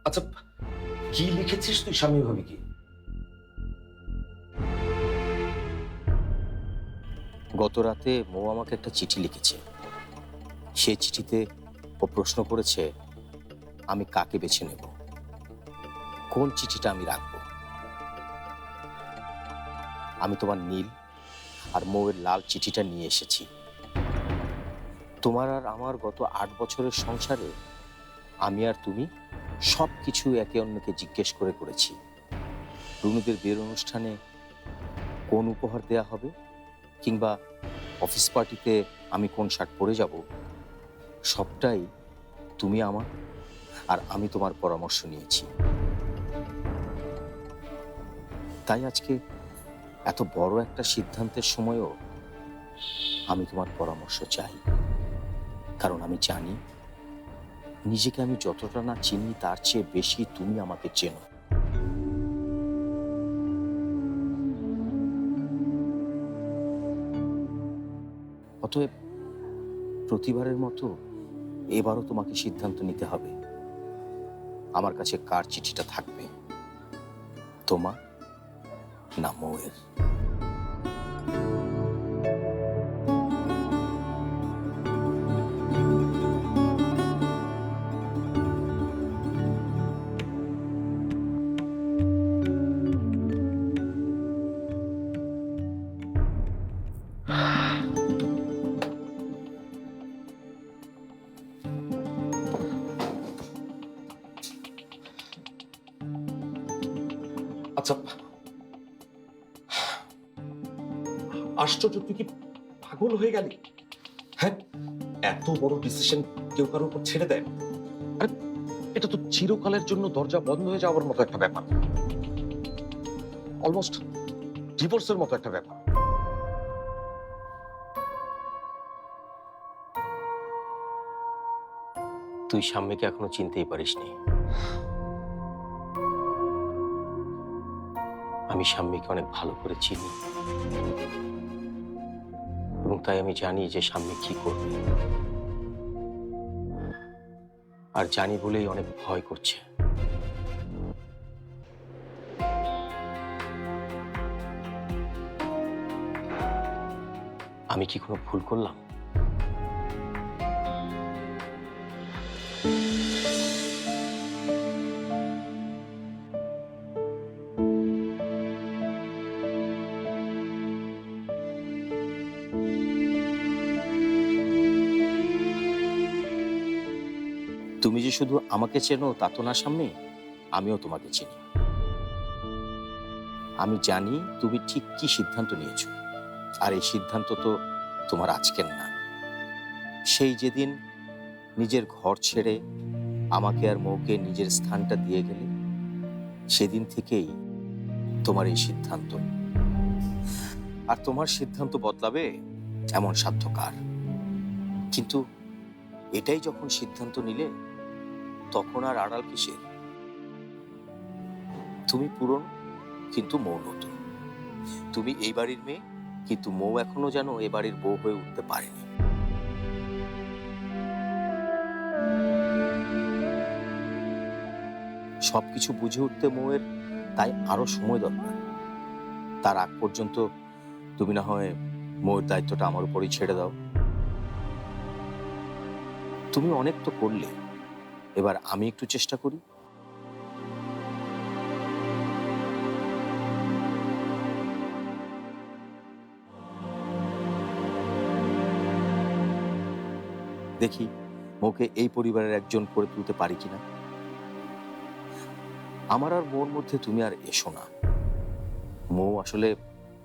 আচ্ছা, কি লিখেছিস তুই স্বামী ভাবি কি? গত রাতে মৌ আমাকে একটা চিঠি লিখেছে। সেই চিঠিতে ও প্রশ্ন করেছে আমি কাকে বেছে নেব, কোন চিঠিটা আমি রাখবো। আমি তোমার নীল আর মৌয়ের লাল চিঠিটা নিয়ে এসেছি। তোমার আর আমার গত 8 বছরের সংসারে আমি আর তুমি সব কিছু একে অন্যকে জিজ্ঞেস করে করেছি। রুনুদের বিয়ের অনুষ্ঠানে কোন উপহার দেয়া হবে, কিংবা অফিস পার্টিতে আমি কোন শার্ট পরে যাব, সবটাই তুমি আমার আর আমি তোমার পরামর্শ নিয়েছি। তাই আজকে এত বড় একটা সিদ্ধান্তের সময়ও আমি তোমার পরামর্শ চাই। কারণ আমি জানি নিজেকে আমি যতটা না চিনি তার চেয়ে বেশি তুমি আমাকে চেনো। অতএব প্রতিবারের মতো এবারও তোমাকে সিদ্ধান্ত নিতে হবে আমার কাছে কার চিঠিটা থাকবে, তোমার না মৌয়ের। আচ্ছা, আশ্চর্য, তুই কি পাগল হয়ে গেলি? হ্যাঁ, এত বড় ডিসিশন কেউ কারোর উপর ছেড়ে দেয়? আরে, এটা তো চিরকালের জন্য দরজা বন্ধ হয়ে যাওয়ার মতো একটা ব্যাপার, অলমোস্ট ডিভোর্সের মতো একটা ব্যাপার। তুই সাম্যকে এখনো চিনতেই পারিসনি। আমি সাম্যকে অনেক ভালো করে চিনি, এবং তাই আমি জানি যে সাম্য কি করবে। আর জানি বলেই অনেক ভয় করছে। আমি কি কোনো ভুল করলাম? তুমি যে শুধু আমাকে চেনো তা তো না সাম্যে, আমিও তোমাকে চিনি। আমি জানি তুমি ঠিক কি সিদ্ধান্ত নিয়েছো। আর এই সিদ্ধান্ত তো তোমার আজকের না। সেই যেদিন নিজের ঘর ছেড়ে আমাকে আর মৌকে নিজের স্থানটা দিয়ে গেলে, সেদিন থেকেই তোমার এই সিদ্ধান্ত। আর তোমার সিদ্ধান্ত বদলাবে এমন সাধ্য কার? কিন্তু এটাই যখন সিদ্ধান্ত নিলে, তখন আর আড়াল কিসের? তুমি পুরনো, কিন্তু মৌ নতুন। তুমি এই বাড়ির মেয়ে, কিন্তু মৌ এখনো যেন এ বাড়ির বউ হয়ে উঠতে পারেনি। সবকিছু বুঝে উঠতে মৌয়ের তাই আরো সময় দরকার। তার আগ পর্যন্ত তুমি না হয় মৌয়ের দায়িত্বটা আমার উপরই ছেড়ে দাও। তুমি অনেক তো করলে, এবার আমি একটু চেষ্টা করি। দেখি মৌকে এই পরিবারের একজন করে তুলতে পারি কিনা। আমার আর মৌর মধ্যে তুমি আর এসো না। মৌ আসলে